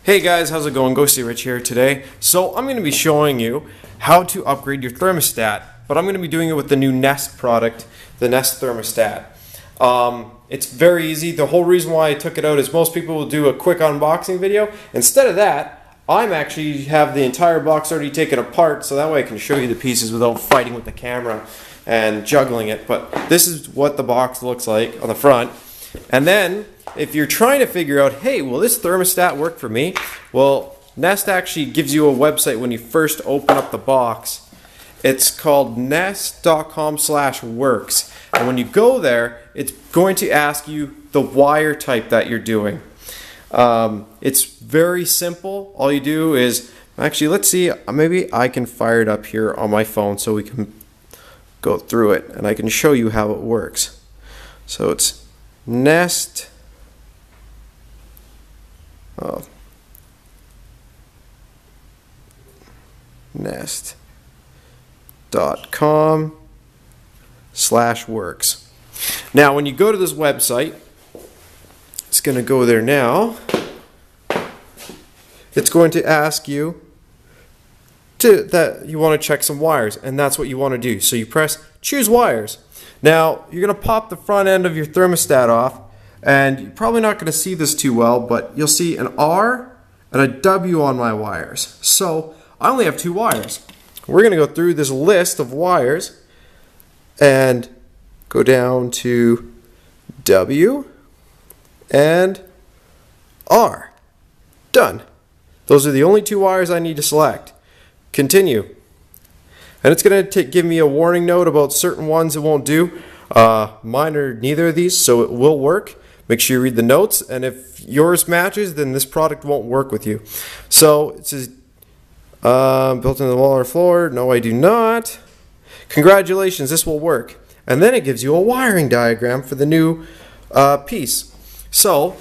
Hey guys, how's it going? Ghosty Rich here today. So I'm going to be showing you how to upgrade your thermostat, but I'm going to be doing it with the new Nest product, the Nest thermostat. It's very easy. The whole reason why I took it out is most people will do a quick unboxing video. Instead of that, I'm actually have the entire box already taken apart, so that way I can show you the pieces without fighting with the camera and juggling it. But this is what the box looks like on the front. And then if you're trying to figure out, hey, will this thermostat work for me? Well, Nest actually gives you a website when you first open up the box. It's called nest.com/works. And when you go there, it's going to ask you the wire type that you're doing. It's very simple. All you do is, actually, let's see, maybe I can fire it up here on my phone so we can go through it and I can show you how it works. So it's Nest. Nest.com/works. Now when you go to this website, it's going to go there now. It's going to ask you that you want to check some wires, and that's what you want to do. So you press choose wires. Now you're going to pop the front end of your thermostat off, and you're probably not going to see this too well, but you'll see an R and a W on my wires. So I only have two wires. We're going to go through this list of wires and go down to W and R. Done. Those are the only two wires I need to select. Continue. And it's going to give me a warning note about certain ones it won't do. Mine are neither of these, so it will work. Make sure you read the notes, and if yours matches, then this product won't work with you. So it says built into the wall or floor. No, I do not. Congratulations, this will work. And then it gives you a wiring diagram for the new piece. So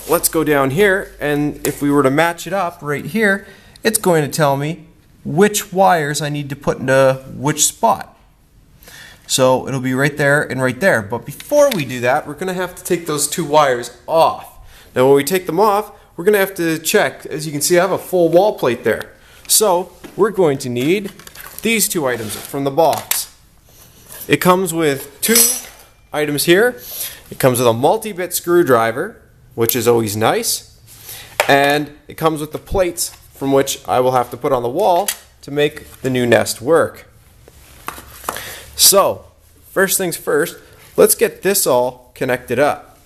let's go down here, and if we were to match it up right here, it's going to tell me which wires I need to put into which spot. So it'll be right there and right there. But before we do that, we're going to have to take those two wires off. Now when we take them off, we're going to have to check. As you can see, I have a full wall plate there. So we're going to need these two items from the box. It comes with two items here. It comes with a multi-bit screwdriver, which is always nice. And it comes with the plates from which I will have to put on the wall to make the new Nest work. So, first things first, let's get this all connected up.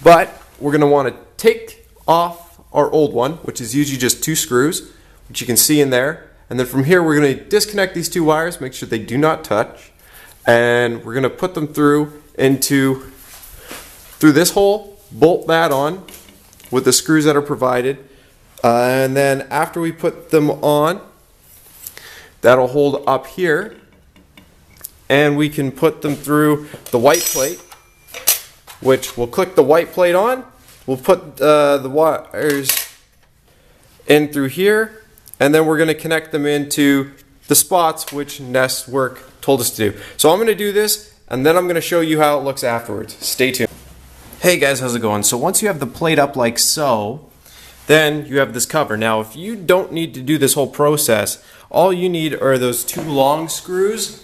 But we're going to want to take off our old one, which is usually just two screws, which you can see in there. And then from here, we're going to disconnect these two wires, make sure they do not touch. And we're going to put them through this hole, bolt that on with the screws that are provided. And then after we put them on, that'll hold up here, and we can put them through the white plate, which we'll click the white plate on. We'll put the wires in through here, and then we're going to connect them into the spots which Nest Work told us to do. So I'm going to do this, and then I'm going to show you how it looks afterwards. Stay tuned. Hey guys, how's it going? So once you have the plate up like so, then you have this cover. Now if you don't need to do this whole process, all you need are those two long screws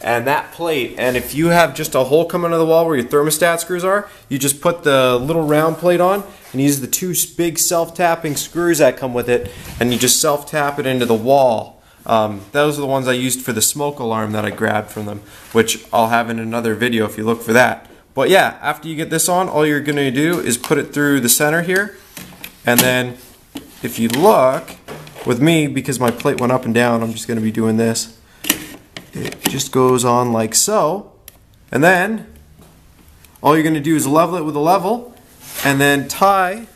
and that plate. And if you have just a hole coming out of the wall where your thermostat screws are, you just put the little round plate on and use the two big self-tapping screws that come with it, and you just self-tap it into the wall. Those are the ones I used for the smoke alarm that I grabbed from them, which I'll have in another video if you look for that. But yeah, after you get this on, all you're going to do is put it through the center here. And then if you look, with me, because my plate went up and down, I'm just going to be doing this. It just goes on like so. And then all you're going to do is level it with a level, and then tie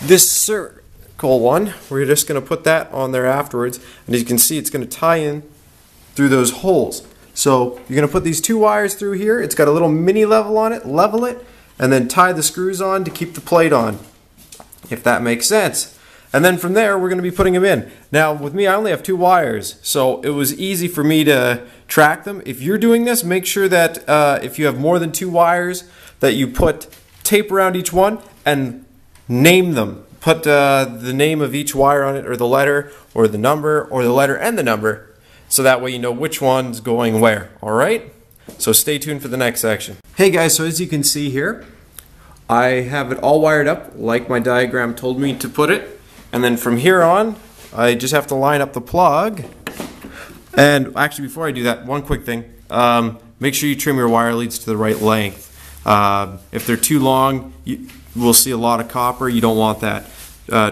this circle one. We're just going to put that on there afterwards. And as you can see, it's going to tie in through those holes. So you're going to put these two wires through here. It's got a little mini level on it. Level it, and then tie the screws on to keep the plate on, if that makes sense. And then from there, we're going to be putting them in. Now, with me, I only have two wires, so it was easy for me to track them. If you're doing this, make sure that if you have more than two wires, that you put tape around each one and name them. Put the name of each wire on it, or the letter, or the number, or the letter and the number, so that way you know which one's going where. Alright? So stay tuned for the next section. Hey guys, so as you can see here, I have it all wired up like my diagram told me to put it. And then from here on, I just have to line up the plug. And actually, before I do that, one quick thing. Make sure you trim your wire leads to the right length. If they're too long, you will see a lot of copper. You don't want that.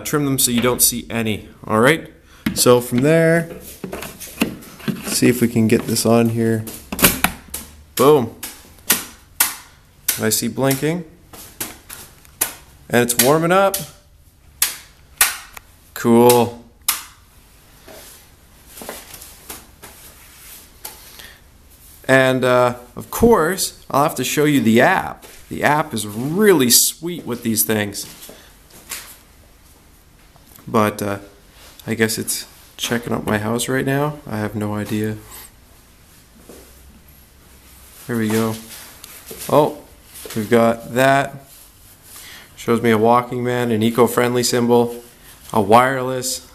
Trim them so you don't see any. Alright? So from there, let's see if we can get this on here. Boom. I see blinking. And it's warming up. Cool. And of course, I'll have to show you the app. The app is really sweet with these things. But I guess it's checking out my house right now. I have no idea. There we go. Oh, we've got that. Shows me a walking man, an eco-friendly symbol, a wireless,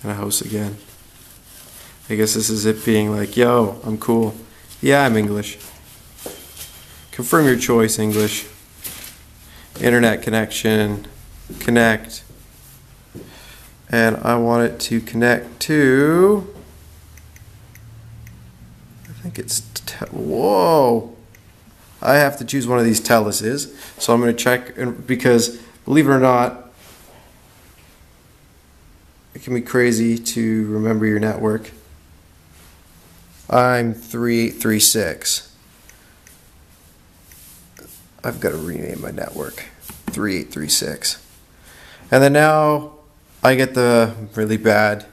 and a house again. I guess this is it being like, yo, I'm cool. Yeah, I'm English. Confirm your choice, English. Internet connection, connect. And I want it to connect to, I think it's, whoa. I have to choose one of these Teluses. So I'm going to check, because believe it or not, it can be crazy to remember your network. I'm 3836. I've got to rename my network. 3836. And then now I get the really bad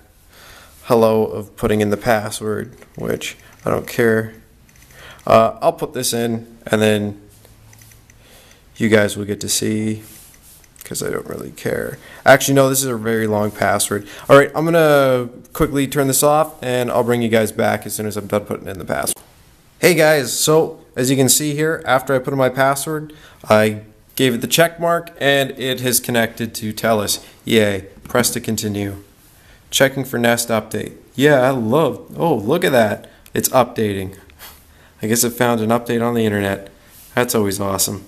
hello of putting in the password, which I don't care. I'll put this in and then you guys will get to see, because I don't really care. Actually, no, this is a very long password. Alright, I'm going to quickly turn this off and I'll bring you guys back as soon as I'm done putting in the password. Hey guys, so as you can see here, after I put in my password, I gave it the check mark and it has connected to TELUS. Yay. Press to continue. Checking for Nest update. Yeah, I love, oh, look at that. It's updating. I guess it found an update on the internet. That's always awesome.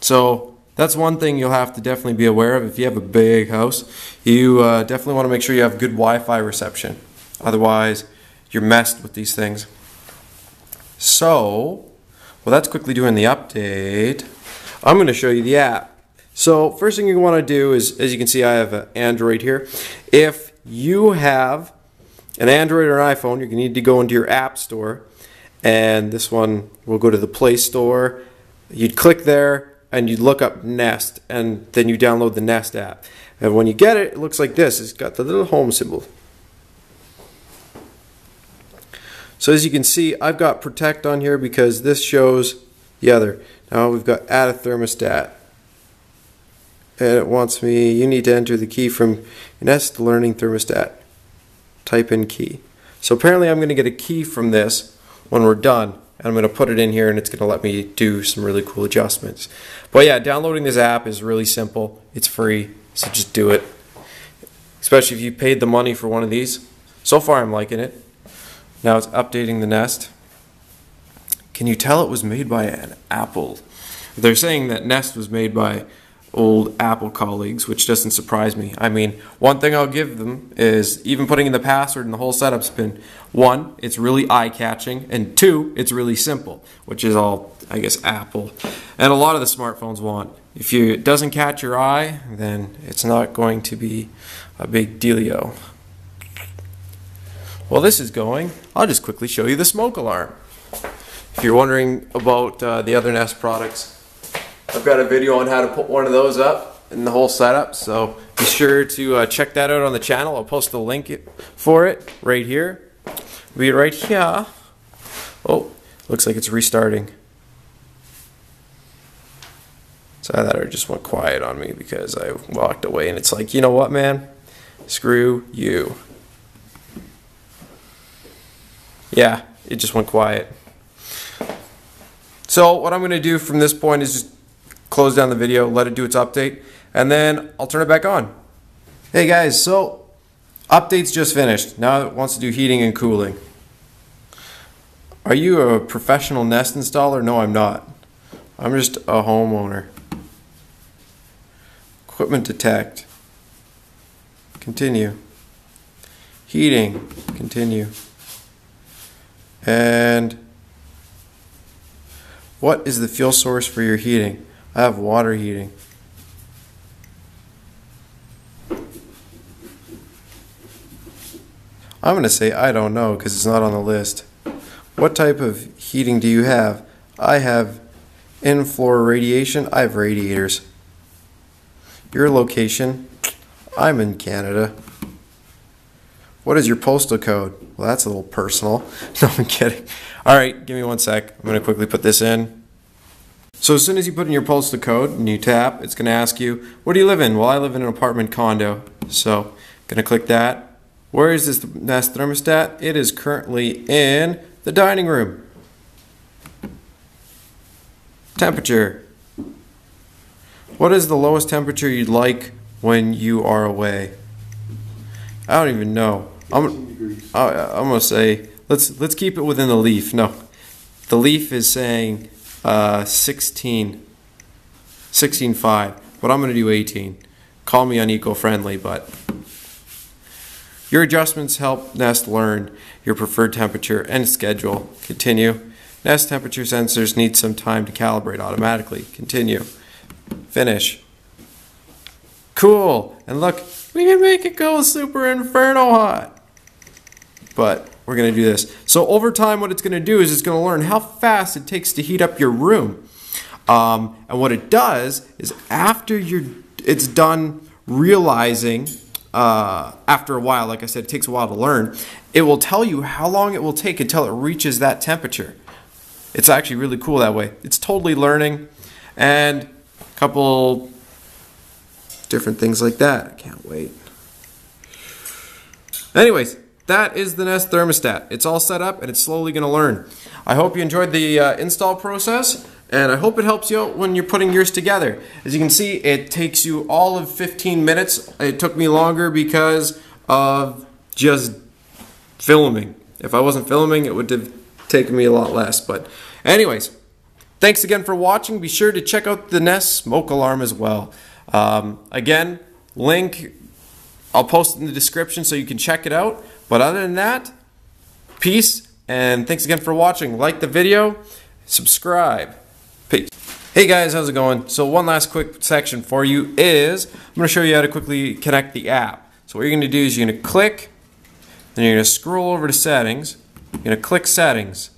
So that's one thing you'll have to definitely be aware of if you have a big house. You definitely want to make sure you have good Wi-Fi reception. Otherwise, you're messed with these things. So, well, that's quickly doing the update. I'm going to show you the app. So first thing you want to do is, as you can see, I have an Android here. If you have an Android or an iPhone, you're going to need to go into your app store, and this one will go to the Play Store. You'd click there and you'd look up Nest, and then you download the Nest app. And when you get it, it looks like this. It's got the little home symbol. So as you can see, I've got Protect on here because this shows the other. Now we've got Add a Thermostat. And it wants me, you need to enter the key from your Nest Learning Thermostat. Type in key. So apparently I'm going to get a key from this when we're done. And I'm going to put it in here and it's going to let me do some really cool adjustments. But yeah, downloading this app is really simple. It's free, so just do it. Especially if you paid the money for one of these. So far I'm liking it. Now it's updating the Nest. Can you tell it was made by an Apple? They're saying that Nest was made by old Apple colleagues, which doesn't surprise me. I mean, one thing I'll give them is even putting in the password and the whole setup's been, one, it's really eye-catching, and two, it's really simple, which is all, I guess, Apple. And a lot of the smartphones want. If it doesn't catch your eye, then it's not going to be a big dealio. While this is going, I'll just quickly show you the smoke alarm. If you're wondering about the other Nest products, I've got a video on how to put one of those up and the whole setup, so be sure to check that out on the channel. I'll post a link for it right here. It'll be right here. Oh, looks like it's restarting. So that just went quiet on me because I walked away, and it's like, you know what, man? Screw you. Yeah, it just went quiet. So what I'm going to do from this point is just close down the video, let it do its update, and then I'll turn it back on. Hey guys, so update's just finished. Now it wants to do heating and cooling. Are you a professional Nest installer? No, I'm not. I'm just a homeowner. Equipment detect. Continue. Heating. Continue. And what is the fuel source for your heating? I have water heating. I'm going to say I don't know because it's not on the list. What type of heating do you have? I have in-floor radiation. I have radiators. Your location? I'm in Canada. What is your postal code? Well, that's a little personal. No, I'm kidding. Alright, give me one sec. I'm going to quickly put this in. So as soon as you put in your postal code and you tap, it's going to ask you, where do you live in? Well, I live in an apartment condo. So, I'm going to click that. Where is this Nest thermostat? It is currently in the dining room. Temperature. What is the lowest temperature you'd like when you are away? I don't even know. I'm gonna say let's keep it within the leaf. No, the leaf is saying 16.5, but I'm gonna do 18. Call me uneco-friendly, but your adjustments help Nest learn your preferred temperature and schedule. Continue. Nest temperature sensors need some time to calibrate automatically. Continue. Finish. Cool. And look, we can make it go super inferno hot. But we're going to do this. So over time, what it's going to do is it's going to learn how fast it takes to heat up your room. And what it does is after it's done realizing, after a while, like I said, it takes a while to learn, it will tell you how long it will take until it reaches that temperature. It's actually really cool that way. It's totally learning, and a couple different things like that. I can't wait. Anyways, that is the Nest thermostat. It's all set up and it's slowly going to learn. I hope you enjoyed the install process, and I hope it helps you out when you're putting yours together. As you can see, it takes you all of 15 minutes. It took me longer because of just filming. If I wasn't filming, it would have taken me a lot less. But anyways, thanks again for watching. Be sure to check out the Nest smoke alarm as well. Again, link I'll post it in the description so you can check it out. But other than that, peace, and thanks again for watching. Like the video, subscribe. Peace. Hey guys, how's it going? So one last quick section for you is I'm going to show you how to quickly connect the app. So what you're going to do is you're going to click, then you're going to scroll over to settings, you're going to click settings,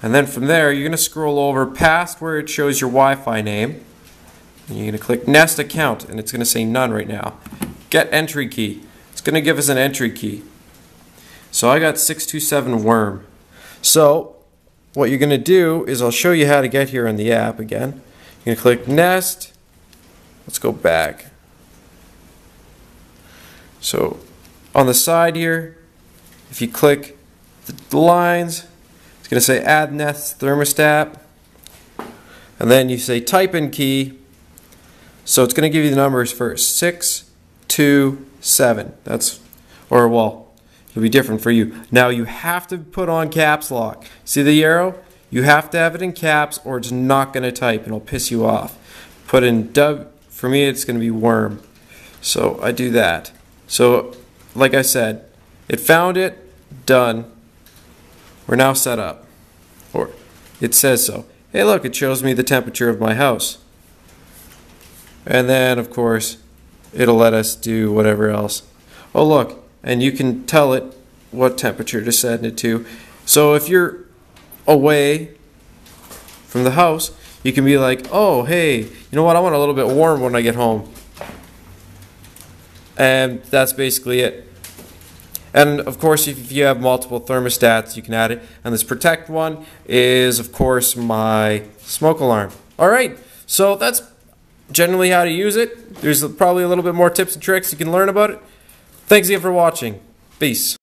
and then from there you're going to scroll over past where it shows your Wi-Fi name, and you're going to click Nest account, and it's going to say none right now. Get entry key. It's going to give us an entry key. So I got 627 worm. So what you're going to do is I'll show you how to get here on the app again. You're going to click Nest. Let's go back. So on the side here, if you click the lines, it's going to say add Nest thermostat. And then you say type in key. So it's going to give you the numbers first. 627. That's, or well, it'll be different for you. Now you have to put on caps lock. See the arrow? You have to have it in caps or it's not going to type and it'll piss you off. Put in W. For me it's going to be worm. So I do that. So like I said, it found it, done. We're now set up. Or it says so. Hey look, it shows me the temperature of my house. And then of course it'll let us do whatever else. Oh look, and you can tell it what temperature to set it to. So if you're away from the house, you can be like, oh hey, you know what, I want a little bit warm when I get home. And that's basically it. And of course if you have multiple thermostats you can add it. And this protect one is of course my smoke alarm. Alright, so that's generally how to use it. There's probably a little bit more tips and tricks you can learn about it. Thanks again for watching. Peace.